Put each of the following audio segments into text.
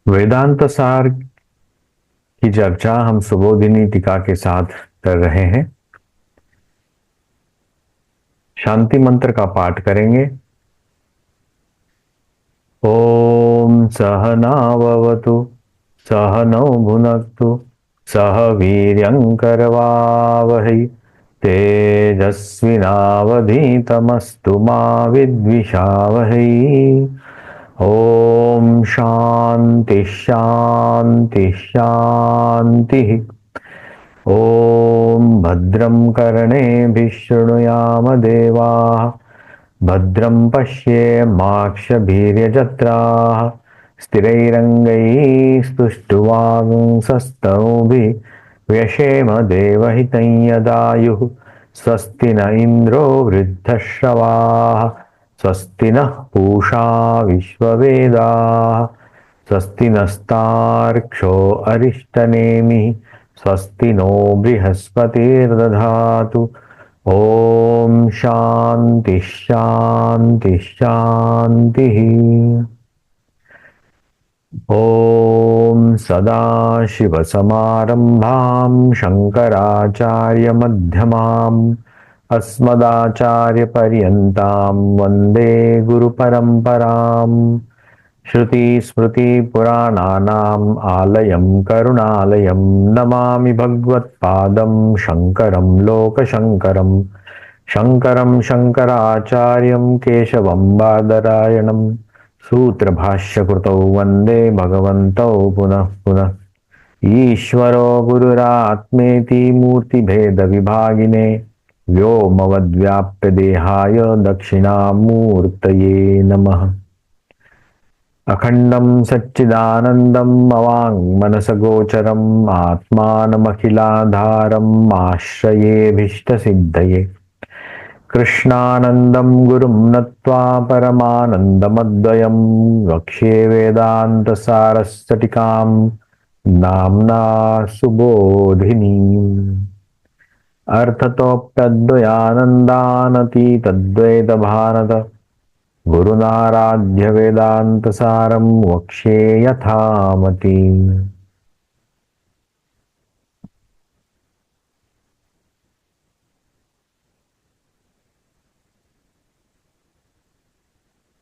वेदांत सार की चर्चा हम सुबोधिनी टीका के साथ कर रहे हैं। शांति मंत्र का पाठ करेंगे। ओम सहनाववतु सहनौ भुनक्तु सह वीर्यंकरवावहै तेजस्विनावधीतमस्तु मा विद्विषावहै। ओम शांति शांति शांति। ओम भद्रं कर्णेभिः शृणुयाम देवाः भद्रं पश्येमाक्षभिर्यजत्राः स्थिरैरङ्गैः स्तुष्टुवागुंसस्तनूभिः व्यशेम देवहितं यदायुः। स्वस्ति न इन्द्रो वृद्धश्रवाः स्वस्ति नः पूषा विश्ववेदाः स्वस्ति नस्तार्क्ष्यो अरिष्टनेमिः स्वस्ति नो बृहस्पतिर्दधातु। ओम शांति शांति शांति। ओम सदाशिवसमारंभां शंकराचार्यमध्यमाम् अस्मदाचार्यपर्यन्तां वन्दे गुरुपरम्पराम्। श्रुतिस्मृतिपुराणानाम् आलयं करुणालयं नमामि भगवत्पादं शङ्करं लोकशङ्करं। शङ्करं शङ्कराचार्यं केशवं बादरायणं सूत्रभाष्यकृतौ वन्दे भगवन्तौ पुनः पुनः। ईश्वरो गुरुरात्मेति मूर्तिभेदविभागिने व्योमवद्व्याप्य देहाय दक्षिणामूर्तये नमः। अखंडं सच्चिदानन्दं अवाङ्मनसगोचरम् आत्मानमखिलाधारम् आश्रयेऽभीष्टसिद्धये। कृष्णानन्दं गुरुं नत्वा परमानन्दमद्वयं वक्ष्ये वेदान्तसारस्सटिकां नाम्ना सुबोधिनीम्। अर्थतोऽप्यद्वयानन्दानतीतद्वैतभारत गुरुनाराध्य वेदांत सारम वक्ष्ये यथामति।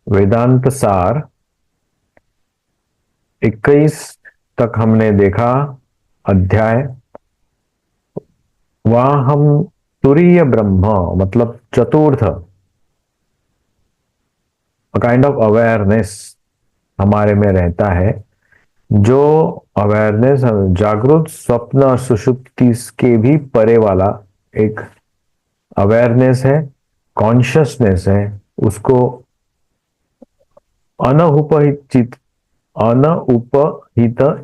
वेदांत सार 21 तक हमने देखा अध्याय। वहां हम तुरीय ब्रह्म मतलब चतुर्थ काइंड ऑफ अवेयरनेस हमारे में रहता है। जो अवेयरनेस जागृत स्वप्न और सुषुप्ति के भी परे वाला एक अवेयरनेस है, कॉन्शियसनेस है, उसको अनउपहित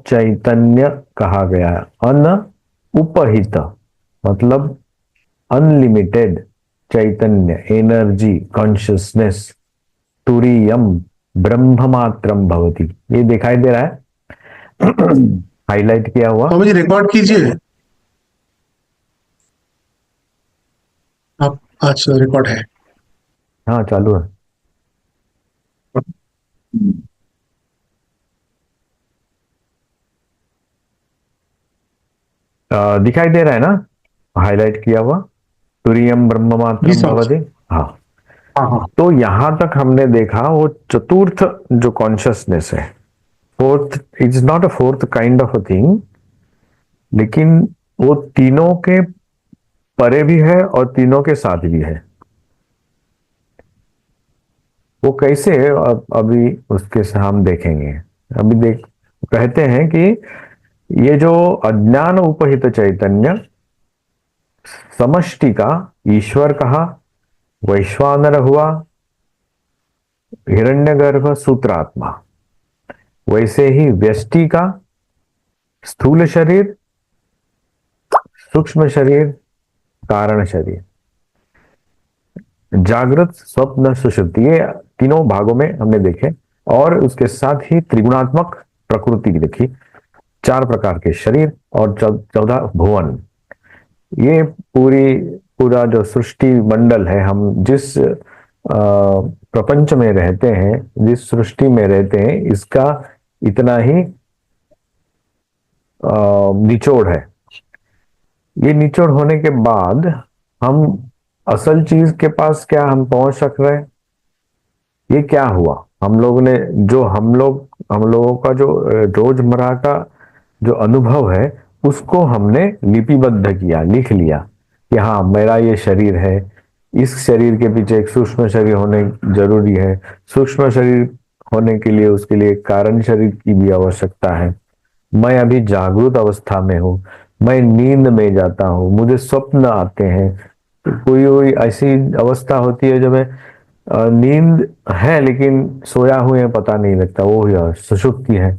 चैतन्य कहा गया है। अनउपहित मतलब अनलिमिटेड चैतन्य, एनर्जी, कॉन्शियसनेस। तुरीयम ब्रह्ममात्रम भवति, ये दिखाई दे रहा है हाईलाइट किया हुआ। तो मुझे रिकॉर्ड कीजिए आप। अच्छा रिकॉर्ड है। हाँ चालू है। दिखाई दे रहा है ना हाईलाइट किया हुआ, तुरीयम ब्रह्ममात्रम भवति। हाँ हाँ। तो यहां तक हमने देखा वो चतुर्थ जो कॉन्शियसनेस है, fourth is not a fourth kind of a thing, लेकिन वो तीनों के परे भी है और तीनों के साथ भी है। वो कैसे है अभी उसके से हम देखेंगे। अभी कहते हैं कि ये जो अज्ञान उपहित चैतन्य समष्टि का ईश्वर कहा, वैश्वानर हुआ, हिरण्यगर्भ सूत्रात्मा, वैसे ही व्यष्टि का स्थूल शरीर, सूक्ष्म शरीर, कारण शरीर, जागृत स्वप्न सुषुप्ति, ये तीनों भागों में हमने देखे। और उसके साथ ही त्रिगुणात्मक प्रकृति की देखी, 4 प्रकार के शरीर और 14 भुवन। ये पूरा जो सृष्टि मंडल है, हम जिस प्रपंच में रहते हैं, जिस सृष्टि में रहते हैं, इसका इतना ही निचोड़ है। ये निचोड़ होने के बाद हम असल चीज के पास क्या हम पहुंच सक रहे हैं? ये क्या हुआ? हम लोग ने जो हम लोगों का जो रोजमर्रा का जो अनुभव है उसको हमने लिपिबद्ध किया, लिख लिया कि हाँ मेरा ये शरीर है, इस शरीर के पीछे एक सूक्ष्म शरीर होने जरूरी है, सूक्ष्म शरीर होने के लिए उसके लिए एक कारण शरीर की भी आवश्यकता है। मैं अभी जागृत अवस्था में हूँ, मैं नींद में जाता हूँ, मुझे स्वप्न आते हैं। तो कोई कोई ऐसी अवस्था होती है जब मैं नींद है लेकिन सोया हुए पता नहीं लगता, वो ही सुषुप्ति है।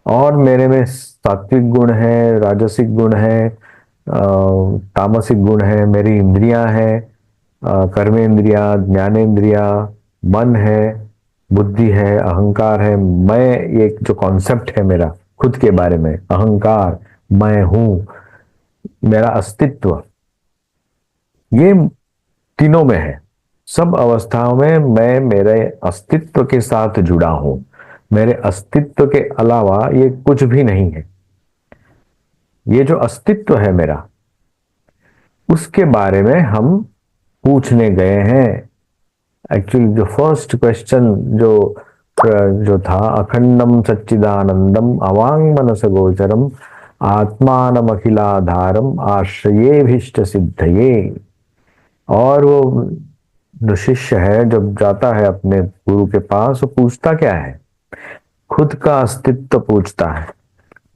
और मेरे में सात्विक गुण है, राजसिक गुण है, तामसिक गुण है, मेरी इंद्रियां हैं, कर्मेंद्रिया, ज्ञानेंद्रिया, मन है, बुद्धि है, अहंकार है। मैं, ये जो कॉन्सेप्ट है मेरा खुद के बारे में, अहंकार, मैं हूं, मेरा अस्तित्व, ये तीनों में है। सब अवस्थाओं में मैं मेरे अस्तित्व के साथ जुड़ा हूं। मेरे अस्तित्व के अलावा ये कुछ भी नहीं है। ये जो अस्तित्व है मेरा, उसके बारे में हम पूछने गए हैं। एक्चुअली जो फर्स्ट क्वेश्चन जो जो था, अखंडम सच्चिदानंदम अवांग मनस गोचरम आत्मानम अखिलाधारम आश्रयेभिष्ट सिद्धये। और वो जो शिष्य है जब जाता है अपने गुरु के पास, वो पूछता क्या है? खुद का अस्तित्व पूछता है।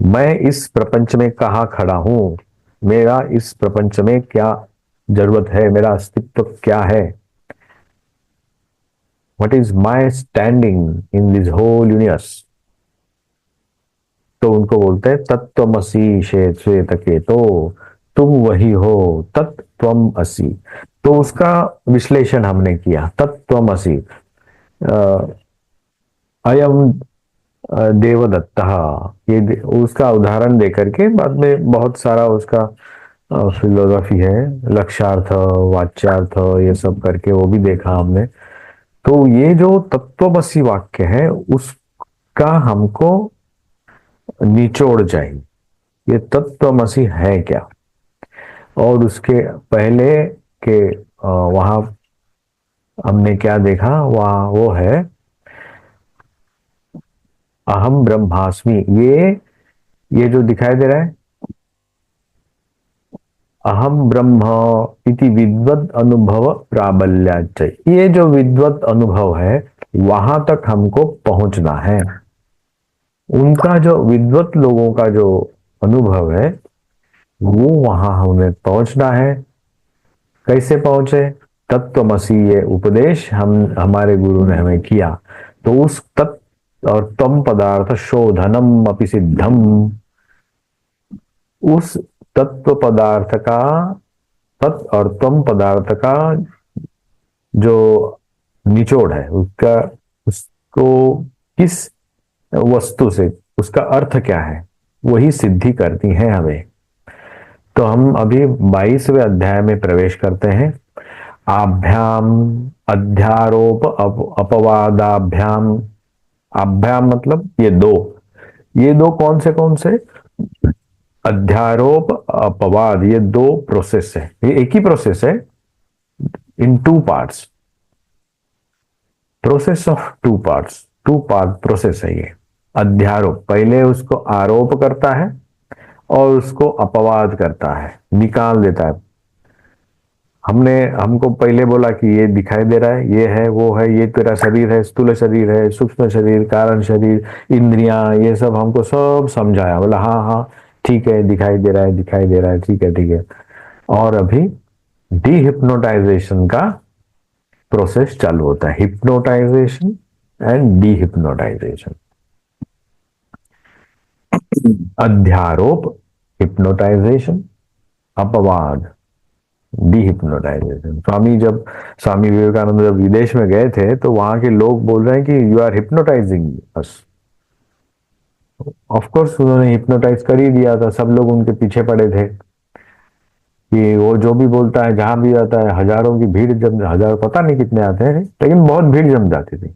मैं इस प्रपंच में कहाँ खड़ा हूं? मेरा इस प्रपंच में क्या जरूरत है? मेरा अस्तित्व क्या है? What is my standing in this whole universe? तो उनको बोलते हैं तत्त्वमसि श्वेत केतो, तुम वही हो, तत्त्वम असी। तो उसका विश्लेषण हमने किया। तत्त्वमसि, अयम देवदत्ता, उसका उदाहरण देकर के बाद में बहुत सारा उसका फिलोसफी है, लक्ष्यार्थ, वाच्यार्थ, ये सब करके वो भी देखा हमने। तो ये जो तत्वमसि वाक्य है उसका हमको निचोड़ चाहिए। ये तत्वमसि है क्या? और उसके पहले के वहां हमने क्या देखा? वहां वो है अहम ब्रह्मास्मि। ये जो दिखाई दे रहा है, अहम ब्रह्म इति विद्वत अनुभव प्राबल्याच, ये जो विद्वत अनुभव है वहां तक हमको पहुंचना है। उनका जो विद्वत लोगों का जो अनुभव है वो वहां हमें पहुंचना है। कैसे पहुंचे? तत्वमसि ये उपदेश हम हमारे गुरु ने हमें किया। तो उस तत्व और तम पदार्थ शोधनम अपि सिद्धम, उस तत्व पदार्थ का, तत् और तम पदार्थ का जो निचोड़ है उसका, उसको किस वस्तु से, उसका अर्थ क्या है, वही सिद्धि करती है हमें। तो हम अभी 22वें अध्याय में प्रवेश करते हैं। आभ्याम अध्यारोप अपवादाभ्याम। आभ्याम मतलब ये दो कौन से? अध्यारोप अपवाद, ये दो प्रोसेस है। ये एक ही प्रोसेस है in two parts, process of two part process है ये। अध्यारोप, पहले उसको आरोप करता है और उसको अपवाद करता है, निकाल देता है। हमने हमको पहले बोला कि ये दिखाई दे रहा है, ये है, वो है, ये तेरा शरीर है, स्थूल शरीर है, सूक्ष्म शरीर, कारण शरीर, इंद्रियां, ये सब हमको सब समझाया। बोला हाँ हाँ ठीक है, दिखाई दे रहा है, दिखाई दे रहा है, ठीक है ठीक है। और अभी डीहिप्नोटाइजेशन का प्रोसेस चालू होता है। Hypnotisation and डीहिप्नोटाइजेशन। अध्यारोप हिप्नोटाइजेशन, अपवाद डीहिप्नोटाइजेशन। स्वामी विवेकानंद जब विदेश में गए थे तो वहां के लोग बोल रहे हैं कि you are hypnotising us. Of course उन्होंने हिप्नोटाइज कर ही दिया था, सब लोग उनके पीछे पड़े थे कि वो जो भी बोलता है, जहां भी आता है, हजारों की भीड़ जम, हजार पता नहीं कितने आते हैं लेकिन बहुत भीड़ जम जाती थी।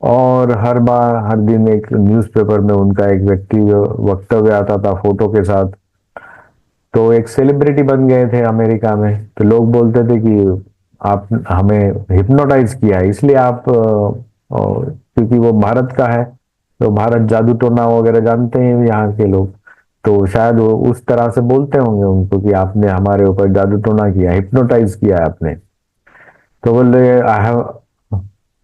और हर बार हर दिन एक न्यूज़पेपर में उनका एक व्यक्ति वक्तव्य आता था फोटो के साथ। तो एक सेलिब्रिटी बन गए थे अमेरिका में। तो लोग बोलते थे कि आप हमें हिप्नोटाइज किया है, इसलिए आप क्योंकि वो भारत का है तो भारत जादू टोना वगैरह जानते हैं यहाँ के लोग। तो शायद वो उस तरह से बोलते होंगे उनको कि आपने हमारे ऊपर जादू टोना किया, हिप्नोटाइज किया है आपने। तो बोल रहे I have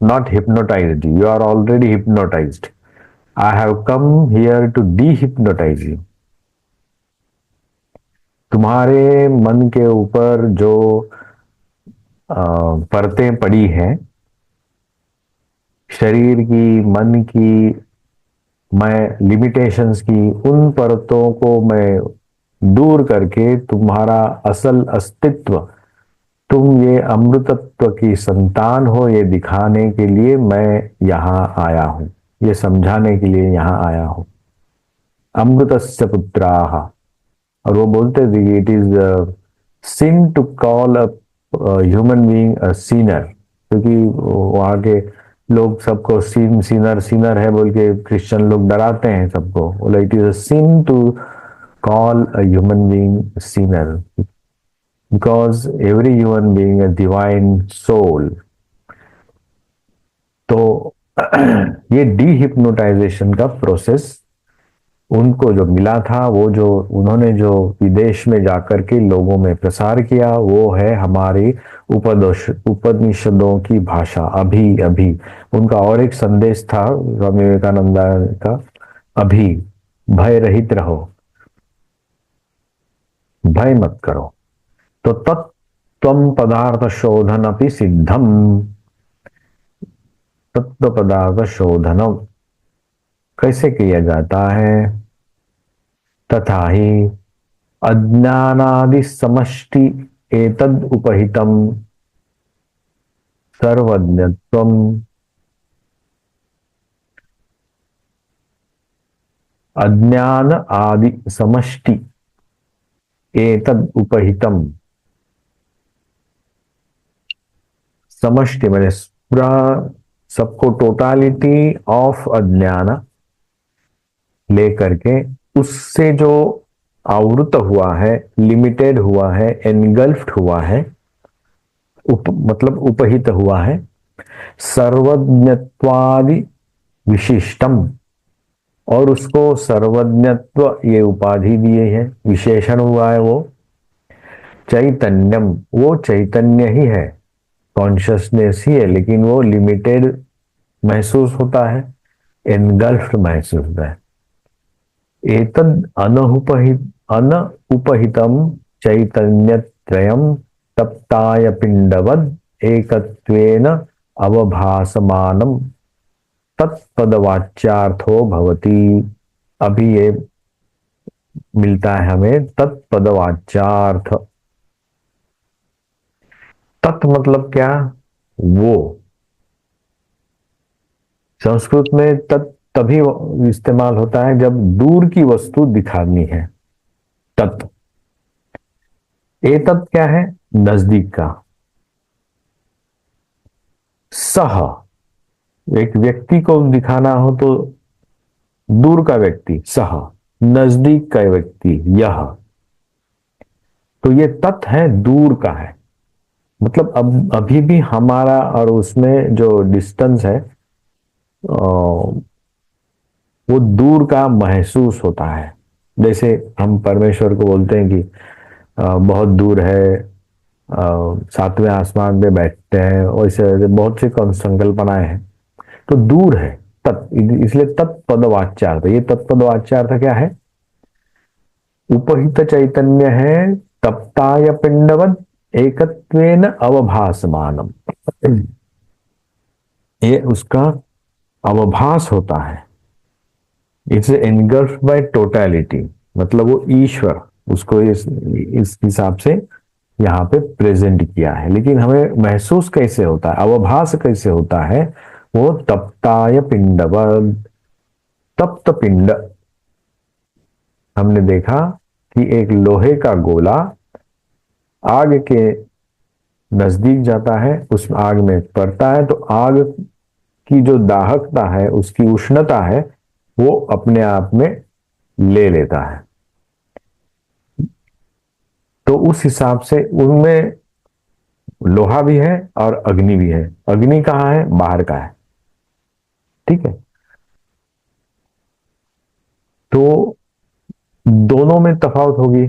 not hypnotised you, are already hypnotised. I have come here to dehypnotise you. तुम्हारे मन के ऊपर जो परतें पड़ी हैं, शरीर की, मन की, मैं लिमिटेशंस की, उन परतों को मैं दूर करके तुम्हारा असल अस्तित्व, तुम ये अमृतत्व की संतान हो, ये दिखाने के लिए मैं यहां आया हूं, ये समझाने के लिए यहां आया हूं। अमृतस्य पुत्राः। और वो बोलते थे कि it is sin to call a human being a sinner, क्योंकि वहां के लोग सबको सीन सीनर सीनर है बोल के क्रिश्चियन लोग डराते हैं सबको। बोला it is a sin to call a human being sinner because every human being a divine soul. तो ये डी हिप्नोटाइजेशन का प्रोसेस उनको जो मिला था, वो जो उन्होंने जो विदेश में जाकर के लोगों में प्रसार किया, वो है हमारी उपनिषदों की भाषा। अभी अभी उनका और एक संदेश था स्वामी विवेकानंद का, अभी भय रहित रहो, भय मत करो। तो तत्व पदार्थ शोधन अपि सिद्धम। तत्व पदार्थ शोधनम कैसे किया जाता है? तथा ही अज्ञानादि समष्टि एतद उपहितम सर्वज्ञत्वम। अज्ञान आदि समष्टि एतद उपहितम। समष्टि मैंने पूरा सबको, टोटालिटी ऑफ अज्ञान लेकर के उससे जो आवृत हुआ है, लिमिटेड हुआ है, एनगल्फ्ड हुआ है, मतलब उपहित हुआ है, सर्वज्ञत्वादि विशिष्टम। और उसको सर्वज्ञत्व ये उपाधि दिए है, विशेषण हुआ है वो चैतन्यम। वो चैतन्य ही है, कॉन्शियसनेस ही है, लेकिन वो लिमिटेड महसूस होता है, एनगल्फ्ड महसूस होता है। एतद अनुपहितम चैतन्यत्रयम तप्ताय पिंडवद एकत्वेन अवभासमानम तत्पदवाच्यार्थो भवति। अभी ये मिलता है हमें तत्पदवाच्यार्थ। तत् मतलब क्या? वो। संस्कृत में तत् तभी इस्तेमाल होता है जब दूर की वस्तु दिखानी है, तत्। ए तत् क्या है? नजदीक का। सह, एक व्यक्ति को दिखाना हो तो दूर का व्यक्ति सह, नजदीक का व्यक्ति यह। तो ये तत् है, दूर का है। मतलब अब अभी भी हमारा और उसमें जो डिस्टेंस है वो दूर का महसूस होता है। जैसे हम परमेश्वर को बोलते हैं कि बहुत दूर है, सातवें आसमान पे बैठते हैं, वैसे बहुत से संकल्पनाएं हैं। तो दूर है तत्, इसलिए तत्पद वाच्यार्थ। ये तत्पद वाच्यार्थ क्या है? उपहित चैतन्य है, तप्ताय पिंडवत एकत्वेन अवभासमानम। ये उसका अवभास होता है। इट्स एनगल्फ्ड बाय टोटलिटी, मतलब वो ईश्वर उसको इस हिसाब से यहाँ पे प्रेजेंट किया है। लेकिन हमें महसूस कैसे होता है, अवभास कैसे होता है? वो तप्ताय पिंडवत। तप्त पिंड, हमने देखा कि एक लोहे का गोला आग के नजदीक जाता है, उस आग में पड़ता है तो आग उसकी जो दाहकता है, उसकी उष्णता है, वो अपने आप में ले लेता है। तो उस हिसाब से उनमें लोहा भी है और अग्नि भी है। अग्नि कहाँ है? बाहर का है। ठीक है। तो दोनों में तफावत होगी।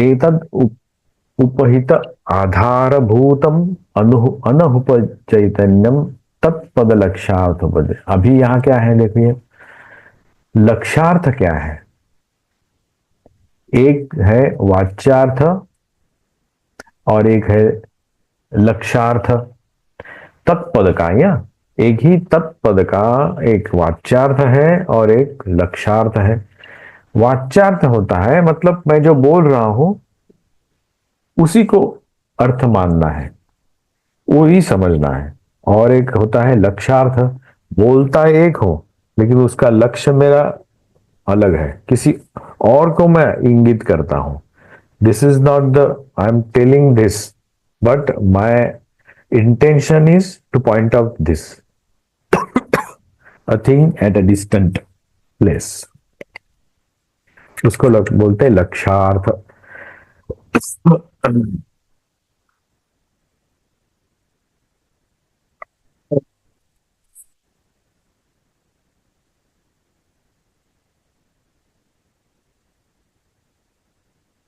एतद उपहित आधारभूतम अनहुप चैतन्यम तत्पद लक्ष्यार्थ पद। अभी यहां क्या है देखिए, लक्ष्यार्थ क्या है? एक है वाच्यार्थ और एक है लक्ष्यार्थ। तत्पद का या एक ही तत्पद का एक वाच्यार्थ है और एक लक्ष्यार्थ है। वाच्यार्थ होता है मतलब मैं जो बोल रहा हूं उसी को अर्थ मानना है, वो ही समझना है। और एक होता है लक्ष्यार्थ, बोलता एक हो लेकिन उसका लक्ष्य मेरा अलग है, किसी और को मैं इंगित करता हूं। This is not the I am telling this, but my intention is two point out this a thing at a distant place. उसको बोलते हैं लक्ष्यार्थ।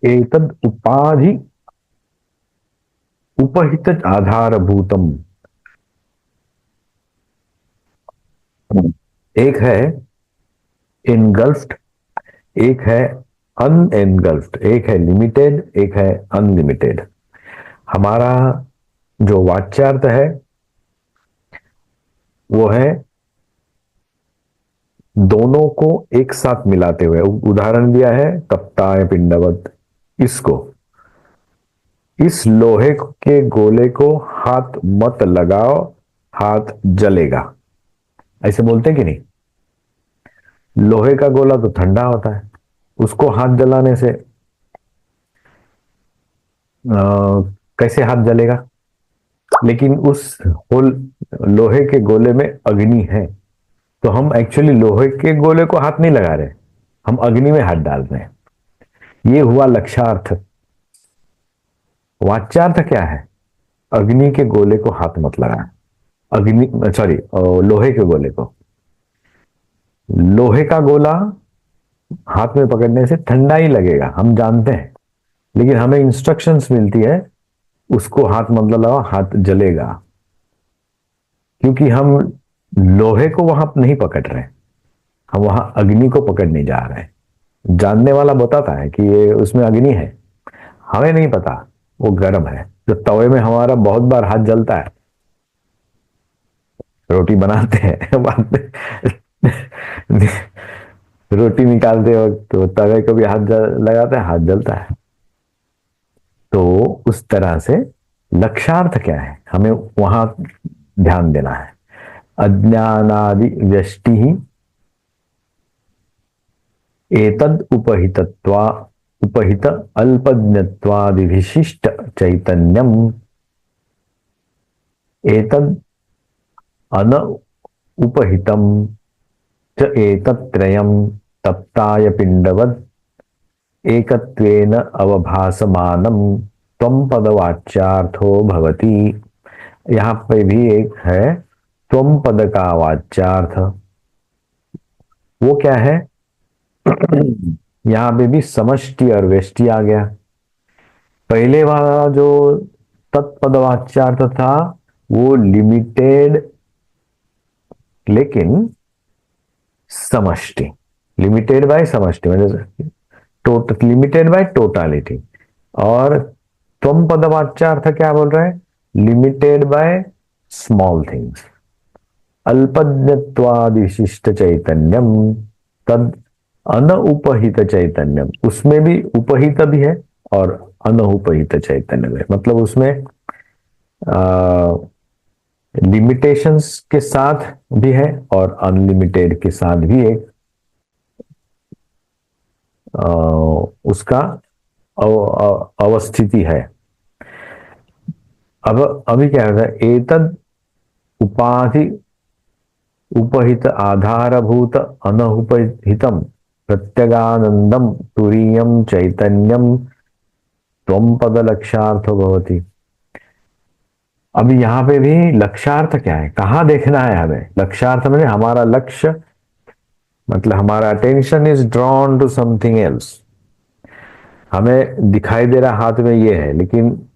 एतद उपाधि उपहित आधारभूतम। एक है इनगल्फ्ड, एक है अनएनगल्फ्ड, एक है लिमिटेड, एक है अनलिमिटेड। हमारा जो वाच्यार्थ है वो है दोनों को एक साथ मिलाते हुए। उदाहरण दिया है तप्ताय पिंडवत। इसको, इस लोहे के गोले को हाथ मत लगाओ, हाथ जलेगा, ऐसे बोलते हैं कि नहीं? लोहे का गोला तो ठंडा होता है, उसको हाथ जलाने से कैसे हाथ जलेगा? लेकिन उस होल लोहे के गोले में अग्नि है, तो हम एक्चुअली लोहे के गोले को हाथ नहीं लगा रहे, हम अग्नि में हाथ डाल रहे हैं। ये हुआ लक्ष्यार्थ। वाच्यार्थ क्या है? अग्नि के गोले को हाथ मत लगाना। अग्नि सॉरी, लोहे के गोले को, लोहे का गोला हाथ में पकड़ने से ठंडा ही लगेगा, हम जानते हैं। लेकिन हमें इंस्ट्रक्शंस मिलती है उसको हाथ मत लगाओ, हाथ जलेगा। क्योंकि हम लोहे को वहां नहीं पकड़ रहे, हम वहां अग्नि को पकड़ने जा रहे हैं। जानने वाला बताता है कि ये उसमें अग्नि है, हमें नहीं पता वो गर्म है। जो तवे में हमारा बहुत बार हाथ जलता है, रोटी बनाते हैं बाद में रोटी निकालते वक्त तो तवे को भी हाथ लगाते हैं, हाथ जलता है। तो उस तरह से लक्ष्यार्थ क्या है, हमें वहां ध्यान देना है। अज्ञानादि व्यष्टि ही एतद उपहित अल्पज्ञत्वादि विशिष्ट चैतन्यम एतद अन उपहितम च एतत्त्रयम् तप्ताय पिंडवद एकत्वेन अवभासमानम त्वम पदवाच्यार्थो भवति। यहां पे भी एक है त्वम पद का वाच्यार्थ। वो क्या है? यहां पे भी समष्टि और व्यष्टि आ गया। पहले वाला जो तत्पद वाच्यार्थ था वो लिमिटेड लेकिन समष्टि, लिमिटेड बाय समष्टि मतलब लिमिटेड बाय टोटालिटी। और त्वम पदवाच्यार्थ क्या बोल रहा है? Limited by small things. अल्पज्ञत्वादिशिष्ट चैतन्यम तद अनउपहित चैतन्यम। उसमें भी उपहित भी है और अनउपहित चैतन्य भी है। मतलब उसमें लिमिटेशंस के साथ भी है और अनलिमिटेड के साथ भी एक उसका अवस्थिति है। अब अभी क्या होता है? एतद उपाधि उपहित आधारभूत अनुपहितम प्रत्यगानंदम तुरीयम चैतन्यम त्वम पद लक्ष्यार्थ भवति। अभी यहाँ पे भी लक्ष्यार्थ क्या है, कहाँ देखना है हमें? लक्ष्यार्थ में हमारा लक्ष्य मतलब हमारा attention is drawn to something else. हमें दिखाई दे रहा हाथ में ये है, लेकिन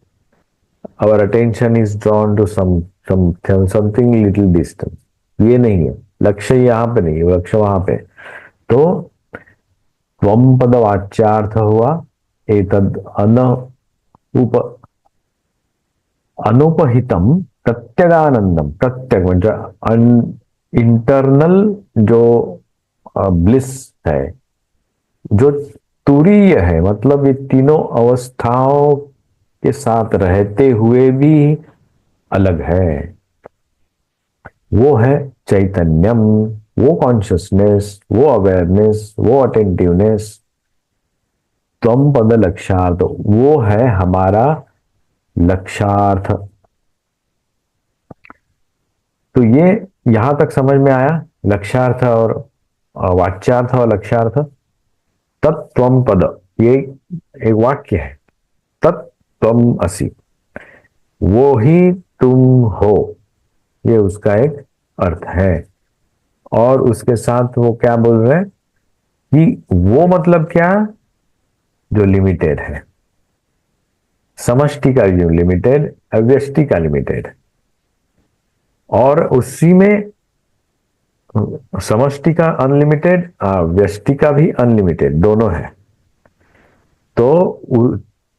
our attention is drawn to something little distance. ये नहीं है लक्ष्य, यहाँ पे नहीं है लक्ष्य, वहां पे। तो त्वम पद वाच्यार्थ हुआ एतद उप अनुपहितम प्रत्यगानंदम। प्रत्यग म्हणजे इंटरनल जो ब्लिस है, जो तुरीय है, मतलब ये तीनों अवस्थाओं के साथ रहते हुए भी अलग है, वो है चैतन्यम, वो कॉन्शियसनेस, वो अवेयरनेस, वो अटेंटिवनेस। त्वम पद लक्ष्यार्थ, वो है हमारा लक्ष्यार्थ। तो ये यहां तक समझ में आया, लक्ष्यार्थ और वाच्यार्थ और लक्ष्यार्थ। तत्त्वम पद, ये एक वाक्य है, तत्त्वम असि, वो ही तुम हो, ये उसका एक अर्थ है। और उसके साथ वो क्या बोल रहे हैं कि वो मतलब क्या, जो लिमिटेड है, समष्टि का जो लिमिटेड, अव्यष्टि का लिमिटेड, और उसी में समष्टि का अनलिमिटेड, व्यष्टि का भी अनलिमिटेड, दोनों है। तो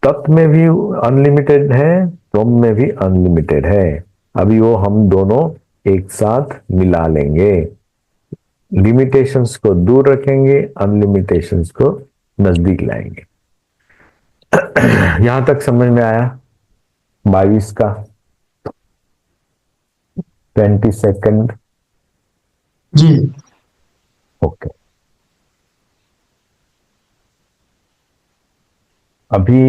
तत्व में भी अनलिमिटेड है, तुम में भी अनलिमिटेड है। अभी वो हम दोनों एक साथ मिला लेंगे, लिमिटेशंस को दूर रखेंगे, अनलिमिटेशंस को नजदीक लाएंगे। यहां तक समझ में आया 22 का 22nd। जी। ओके, अभी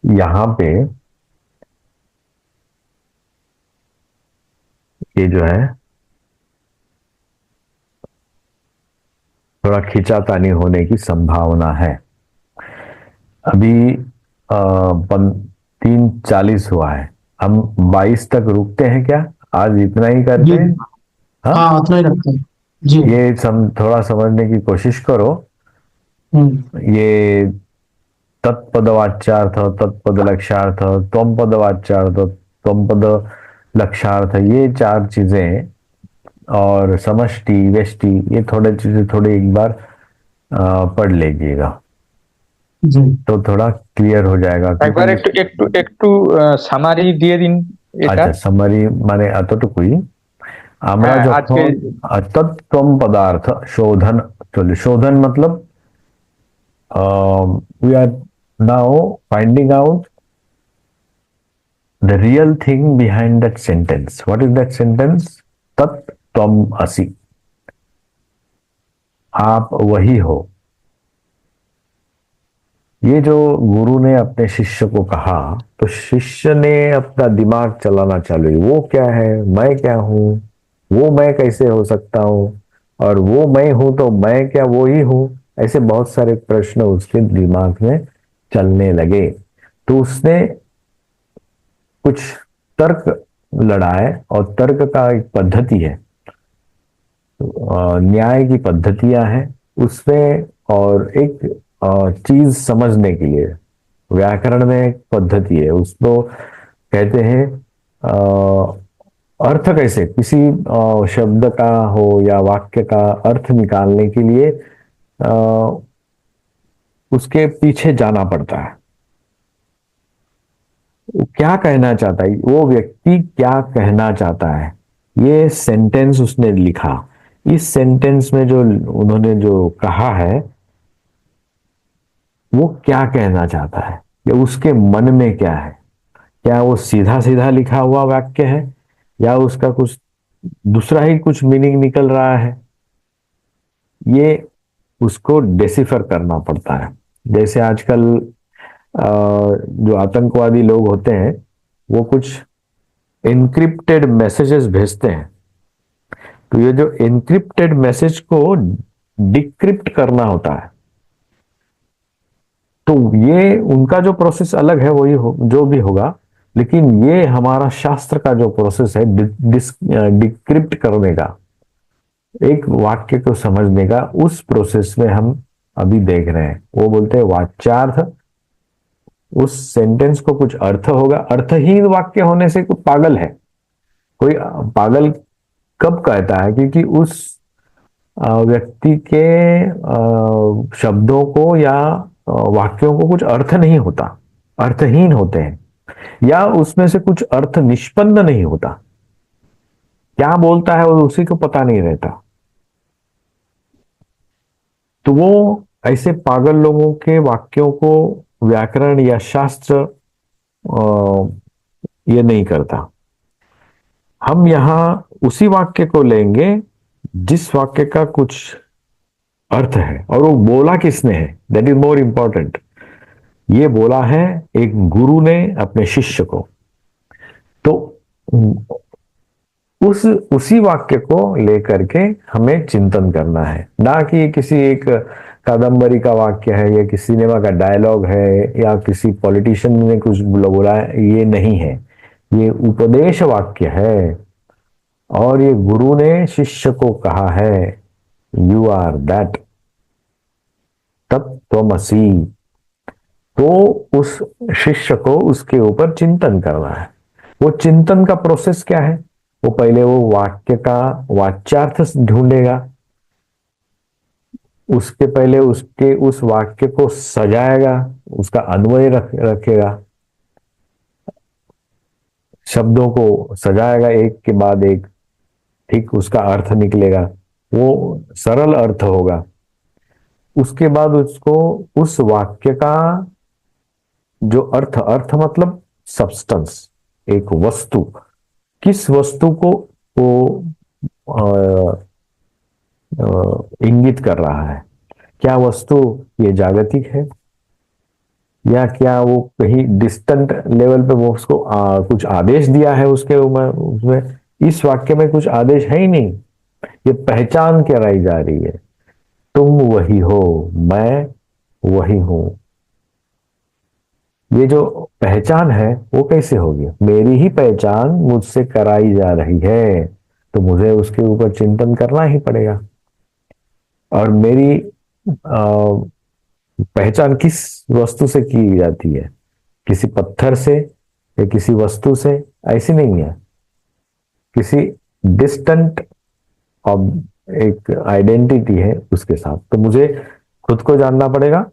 यहां पे ये जो है थोड़ा खींचातानी होने की संभावना है। अभी 3:40 हुआ है, हम 22 तक रुकते हैं क्या? आज इतना ही करते जी। हैं। हाँ, हाँ, उतना ही रखते हैं। जी। ये थोड़ा समझने की कोशिश करो। ये तत्पद वाच्यार्थ, तत्पद लक्ष्यार्थ, त्वम पद वाच्यार्थ, त्वम पद लक्ष्यार्थ, ये चार चीजें, और समष्टि व्यष्टि, ये थोड़े चीजें थोड़े एक बार पढ़ लीजिएगा, जी। तो थोड़ा क्लियर हो जाएगा। একবার क्योंकि একটু একটু একটু সামারি দিয়ে দিন এটা। আচ্ছা, সামারি মানে এতটুকুই। আমরা হ্যাঁ, আজকে যখন তত্ত্বম পদার্থ শোধন চলে, শোধন मतलब we are now finding out the real thing behind that sentence. What is that sentence? tat tvam asi, आप वही हो। ये जो गुरु ने अपने शिष्य को कहा, तो शिष्य ने अपना दिमाग चलाना चालू किया, वो क्या है, मैं क्या हूं, वो मैं कैसे हो सकता हूं, और वो मैं हूं तो मैं क्या वो ही हूं। ऐसे बहुत सारे प्रश्न उसके दिमाग में चलने लगे। तो उसने कुछ तर्क लड़ाए, और तर्क का एक पद्धति है, न्याय की पद्धतियां हैं उसमें, और एक चीज समझने के लिए व्याकरण में एक पद्धति है, उसको कहते हैं अर्थ। कैसे किसी शब्द का हो या वाक्य का अर्थ निकालने के लिए उसके पीछे जाना पड़ता है। वो क्या कहना चाहता है, वो व्यक्ति क्या कहना चाहता है, ये सेंटेंस उसने लिखा। इस सेंटेंस में जो उन्होंने जो कहा है, वो क्या कहना चाहता है, या उसके मन में क्या है, क्या वो सीधा सीधा लिखा हुआ वाक्य है या उसका कुछ दूसरा ही कुछ मीनिंग निकल रहा है, ये उसको डेसिफर करना पड़ता है। जैसे आजकल जो आतंकवादी लोग होते हैं वो कुछ एन्क्रिप्टेड मैसेजेस भेजते हैं, तो ये जो एन्क्रिप्टेड मैसेज को डिक्रिप्ट करना होता है, तो ये उनका जो प्रोसेस अलग है, वही जो भी होगा, लेकिन ये हमारा शास्त्र का जो प्रोसेस है डिक्रिप्ट करने का, एक वाक्य को समझने का, उस प्रोसेस में हम अभी देख रहे हैं। वो बोलते हैं वाच्यार्थ, उस सेंटेंस को कुछ अर्थ होगा। अर्थहीन वाक्य होने से कोई पागल है, कोई पागल कब कहता है, क्योंकि उस व्यक्ति के शब्दों को या वाक्यों को कुछ अर्थ नहीं होता, अर्थहीन होते हैं, या उसमें से कुछ अर्थ निष्पन्न नहीं होता। क्या बोलता है वो उसी को पता नहीं रहता। तो वो ऐसे पागल लोगों के वाक्यों को व्याकरण या शास्त्र ये नहीं करता। हम यहां उसी वाक्य को लेंगे जिस वाक्य का कुछ अर्थ है, और वो बोला किसने है, दैट इज मोर इंपॉर्टेंट। ये बोला है एक गुरु ने अपने शिष्य को। तो उसी वाक्य को लेकर के हमें चिंतन करना है, ना कि किसी एक कादंबरी का वाक्य है या किसी सिनेमा का डायलॉग है या किसी पॉलिटिशियन ने कुछ बोला है। ये नहीं है, ये उपदेश वाक्य है, और ये गुरु ने शिष्य को कहा है, यू आर दैट तत्त्वमसि। तो उस शिष्य को उसके ऊपर चिंतन करना है। वो चिंतन का प्रोसेस क्या है, वो पहले वो वाक्य का वाच्यार्थ ढूंढेगा, उसके पहले उसके उस वाक्य को सजाएगा, उसका अन्वय रखेगा, शब्दों को सजाएगा एक के बाद एक, ठीक उसका अर्थ निकलेगा, वो सरल अर्थ होगा। उसके बाद उसको उस वाक्य का जो अर्थ, अर्थ मतलब सब्सटेंस, एक वस्तु, किस वस्तु को वो इंगित कर रहा है। क्या वस्तु ये जागतिक है, या क्या वो कहीं डिस्टेंट लेवल पे वो उसको कुछ आदेश दिया है उसके उसमें। इस वाक्य में कुछ आदेश है ही नहीं, ये पहचान कराई जा रही है, तुम वही हो, मैं वही हूं। ये जो पहचान है वो कैसे होगी, मेरी ही पहचान मुझसे कराई जा रही है, तो मुझे उसके ऊपर चिंतन करना ही पड़ेगा। और मेरी पहचान किस वस्तु से की जाती है, किसी पत्थर से या किसी वस्तु से, ऐसी नहीं है, किसी डिस्टेंट एक आइडेंटिटी है उसके साथ। तो मुझे खुद को जानना पड़ेगा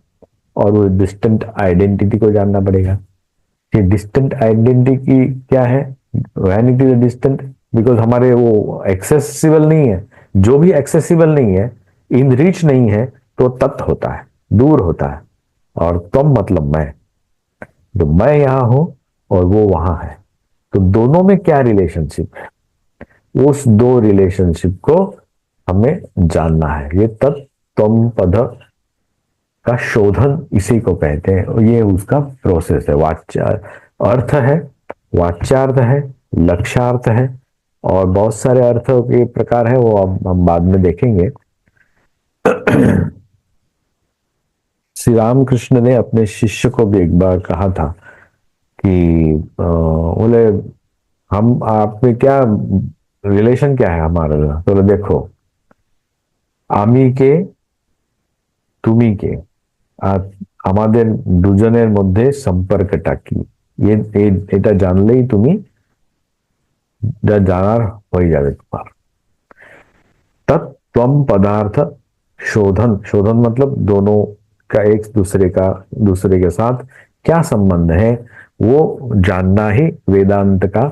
और वो डिस्टेंट आइडेंटिटी को जानना पड़ेगा। ये डिस्टेंट आइडेंटिटी क्या है, when it is distant, because हमारे वो एक्सेसिबल नहीं है। जो भी एक्सेसिबल नहीं है, इन रीच नहीं है, तो तत् होता है, दूर होता है। और तुम मतलब मैं, जो मैं यहां हूं और वो वहां है, तो दोनों में क्या रिलेशनशिप है, उस दो रिलेशनशिप को हमें जानना है। ये तत् तुम पद का शोधन इसी को कहते हैं, और ये उसका प्रोसेस है। वाच्यार्थ अर्थ है, वाच्यार्थ है, लक्ष्यार्थ है, और बहुत सारे अर्थों के प्रकार है, वो अब हम बाद में देखेंगे। श्री रामकृष्ण ने अपने शिष्य को भी एक बार कहा था कि बोले हम आप में क्या रिलेशन क्या है हमारा, तो देखो আমি কে তুমি কে, আর আমাদের দুজনের মধ্যে সম্পর্কটা কি, এটা জানলেই তুমি যা জানার হয়ে যাবে তোমার। तत्त्वम पदार्थ शोधन, शोधन मतलब दोनों का एक दूसरे के साथ क्या संबंध है, वो जानना ही वेदांत का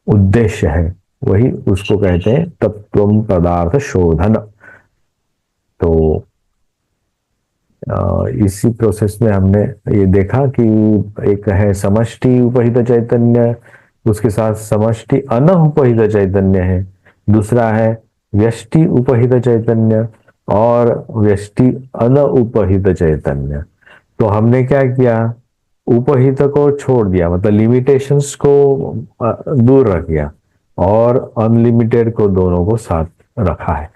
उद्देश्य है। वही उसको कहते हैं तत्त्वम पदार्थ शोधन। तो इसी प्रोसेस में हमने ये देखा कि एक है समष्टि उपहित चैतन्य, उसके साथ समष्टि अनउपहित चैतन्य है, दूसरा है व्यष्टि उपहित चैतन्य और व्यष्टि अनउपहित चैतन्य। तो हमने क्या किया, उपहित को छोड़ दिया, मतलब लिमिटेशंस को दूर रख दिया और अनलिमिटेड को दोनों को साथ रखा है।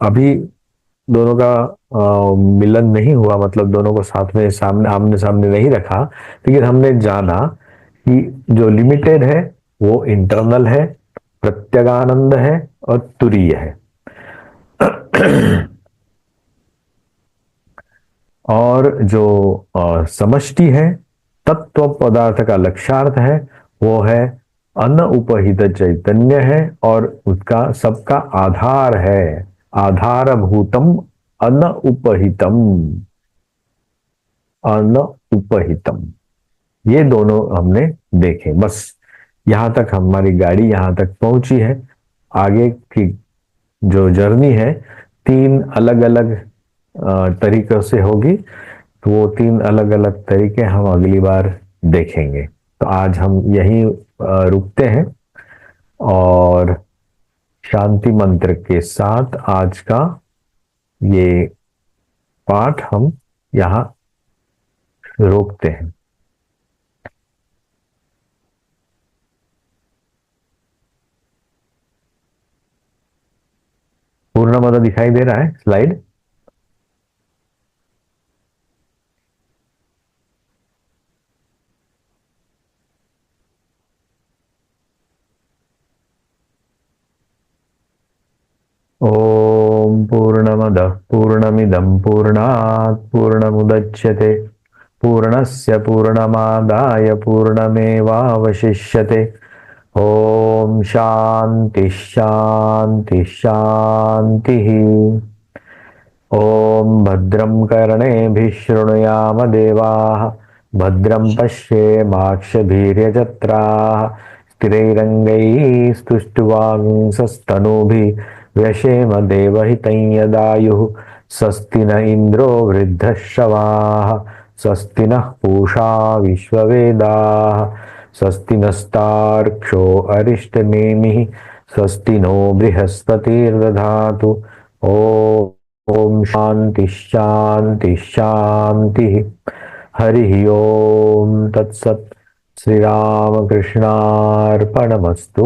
अभी दोनों का मिलन नहीं हुआ, मतलब दोनों को साथ में सामने आमने सामने नहीं रखा, लेकिन हमने जाना कि जो लिमिटेड है वो इंटरनल है, प्रत्यगानंद है और तुरीय है। और जो समष्टि है, तत्व पदार्थ का लक्ष्यार्थ है, वो है अनउपहित चैतन्य है और उसका सबका आधार है, आधारभूतम अनउपहितम, अनउपहितम। ये दोनों हमने देखे। बस यहां तक हमारी गाड़ी यहां तक पहुंची है। आगे की जो जर्नी है तीन अलग अलग तरीकों से होगी, तो वो तीन अलग अलग तरीके हम अगली बार देखेंगे। तो आज हम यहीं रुकते हैं और शांति मंत्र के साथ आज का ये पाठ हम यहाँ रोकते हैं। पूर्ण दिखाई दे रहा है स्लाइड? ओम पूर्णमदः पूर्णमिदं पूर्णात् पूर्णमुदच्यते पूर्णस्य पूर्णमादाय पूर्णमेवावशिष्यते। ओम शांति शांति शांति। ओम भद्रं कर्णेभिः शृणुयाम देवाः, भद्रं पश्येमाक्षभिर्यजत्राः, स्थिरैरङ्गैः स्तुष्ट्वांसस्तनूभिः व्यशेम देवहितं यदायुः। स्वस्ति न इन्द्रो वृद्धश्रवाः, स्वस्ति नः पूषा विश्ववेदाः, स्वस्ति नस्तार्क्ष्यो अरिष्टनेमिः, स्वस्ति नो बृहस्पतिर्दधातु। ओम शांति शांति शांति। हरि ओम तत्सत। श्री राम कृष्णार्पणमस्तु।